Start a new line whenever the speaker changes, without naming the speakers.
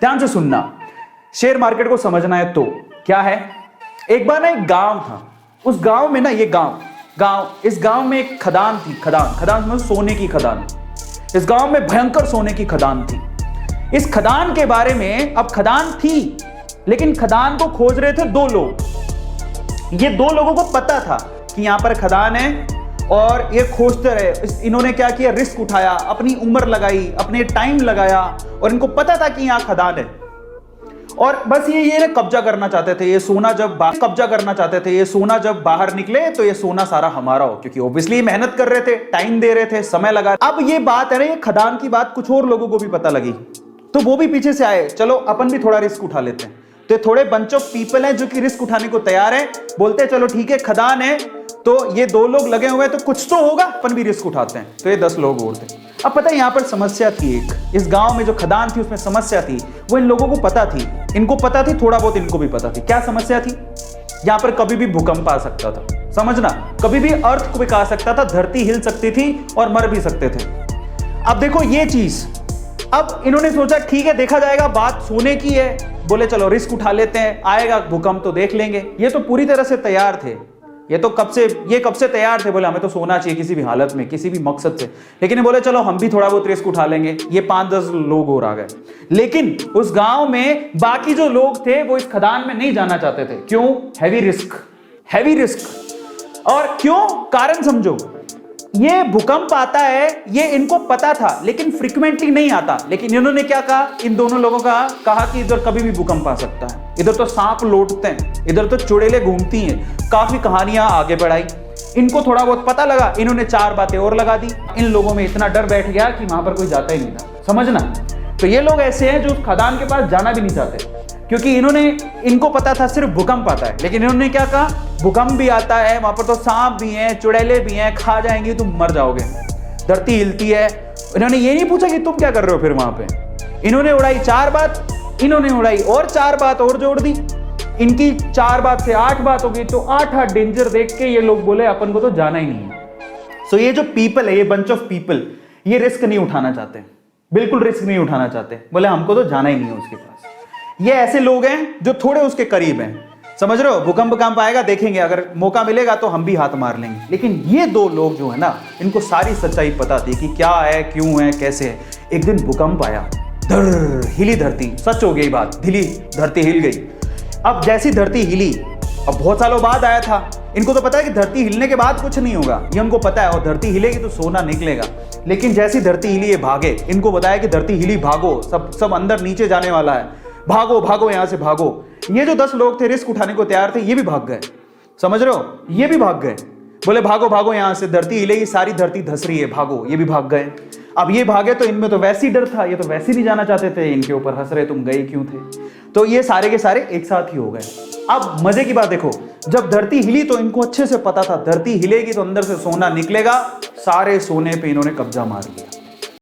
ध्यान से सुनना, शेयर मार्केट को समझना है तो क्या है। एक बार ना एक गांव था, उस गांव में ना, ये इस गांव में एक खदान थी। खदान मतलब सोने की खदान। इस गांव में भयंकर सोने की खदान थी। इस खदान के बारे में, अब खदान थी लेकिन खदान को खोज रहे थे दो लोग। ये दो लोगों को पता था कि यहां पर खदान है और ये खोजते रहे। इन्होंने क्या किया, रिस्क उठाया, अपनी उम्र लगाई, अपने टाइम लगाया और इनको पता था कि यहां खदान है और बस ये कब्जा करना चाहते थे। ये सोना जब कब्जा करना चाहते थे, ये सोना जब बाहर निकले तो ये सोना सारा हमारा हो, क्योंकि ऑब्वियसली मेहनत कर रहे थे, टाइम दे रहे थे, समय लगा। अब ये बात है ना, ये खदान की बात कुछ और लोगों को भी पता लगी तो वो भी पीछे से आए, चलो अपन भी थोड़ा रिस्क उठा लेते हैं। तो थोड़े बंच ऑफ पीपल हैं जो कि रिस्क उठाने को तैयार हैं, बोलते हैं चलो ठीक है, खदान है तो ये दो लोग लगे हुए हैं तो कुछ तो होगा, अपन भी रिस्क उठाते हैं। तो ये 10 लोग और थे। अब पता है यहां पर समस्या थी एक, इस गांव में जो खदान थी उसमें समस्या थी, वो इन लोगों को पता थी, इनको पता थी, थोड़ा बहुत इनको भी पता थी। क्या समस्या थी? यहां पर कभी भी भूकंप आ सकता था, समझना, कभी भी अर्थक्वेक आ सकता था, धरती हिल सकती थी और मर भी सकते थे। अब देखो ये चीज, अब इन्होंने सोचा ठीक है देखा जाएगा, बात सोने की है, बोले चलो रिस्क उठा लेते हैं, आएगा भूकंप तो देख लेंगे। ये तो पूरी तरह से तैयार थे, ये कब से तैयार थे, बोले हमें तो सोना चाहिए किसी भी हालत में, किसी भी मकसद से। लेकिन ये बोले चलो हम भी थोड़ा बहुत रिस्क उठा लेंगे। ये 5-10 लोग और आ गए, लेकिन उस गांव में बाकी जो लोग थे वो इस खदान में नहीं जाना चाहते थे। क्यों? Heavy risk. और क्यों? कारण समझो, ये भूकंप आता है ये इनको पता था लेकिन फ्रीक्वेंटली नहीं आता। लेकिन इन्होंने क्या कहा, इन दोनों लोगों का कहा कि इधर कभी भी भूकंप आ सकता है, इधर तो सांप लौटते हैं, इधर तो चुड़ैलें घूमती हैं, काफी कहानियां आगे बढ़ाई। इनको थोड़ा बहुत पता लगा, इन्होंने 4 बातें और लगा दी। इन लोगों में इतना डर बैठ गया कि वहां पर कोई जाता ही नहीं था, समझना। तो ये लोग ऐसे हैं जो खदान के पास जाना भी नहीं चाहते, क्योंकि इनको पता था सिर्फ भूकंप आता है। लेकिन इन्होंने क्या कहा, भूकंप भी आता है, वहां पर तो सांप भी हैं, चुड़ैले भी हैं, खा जाएंगी, तुम मर जाओगे, धरती हिलती है। इन्होंने ये नहीं पूछा कि तुम क्या कर रहे हो फिर वहां पे। इन्होंने उड़ाई 4 बात, इन्होंने उड़ाई और 4 बात और जोड़ दी। इनकी 4 बात से 8 बात हो गई, तो 8 डेंजर देख के ये लोग बोले अपन को तो जाना ही नहीं है। सो ये जो पीपल है, ये बंच ऑफ पीपल, ये रिस्क नहीं उठाना चाहते, बिल्कुल रिस्क नहीं उठाना चाहते, बोले हमको तो जाना ही नहीं है उसके पास। ये ऐसे लोग हैं जो थोड़े उसके करीब हैं, समझ रहे हो, भूकंप आएगा देखेंगे, अगर मौका मिलेगा तो हम भी हाथ मार लेंगे। लेकिन ये 2 लोग जो है ना, इनको सारी सच्चाई पता थी कि क्या है, क्यों है, कैसे है। एक दिन भूकंप आया, हिली धरती, सच हो गई बात, धरती हिल गई। अब जैसी धरती हिली, अब बहुत सालों बाद आया था, इनको तो पता है कि धरती हिलने के बाद कुछ नहीं होगा, ये उनको पता है, और धरती हिलेगी तो सोना निकलेगा। लेकिन जैसी धरती हिली ये भागे, इनको बताया कि धरती हिली, भागो, सब अंदर नीचे जाने वाला है, भागो यहां से भागो। ये जो 10 लोग थे रिस्क उठाने को तैयार थे, ये भी भाग गए, समझ रहे हो, ये भी भाग गए, बोले भागो यहां से, धरती हिलेगी, सारी धरती धस रही है, भागो। ये भी भाग गए। अब ये भागे तो इनमें तो वैसे ही डर था, ये तो वैसे नहीं जाना चाहते थे, इनके ऊपर हंस रहे तुम गए क्यों थे। तो ये सारे के सारे एक साथ ही हो गए। अब मजे की बात देखो, जब धरती हिली तो इनको अच्छे से पता था धरती हिलेगी तो अंदर से सोना निकलेगा, सारे सोने पे इन्होंने कब्जा मार लिया।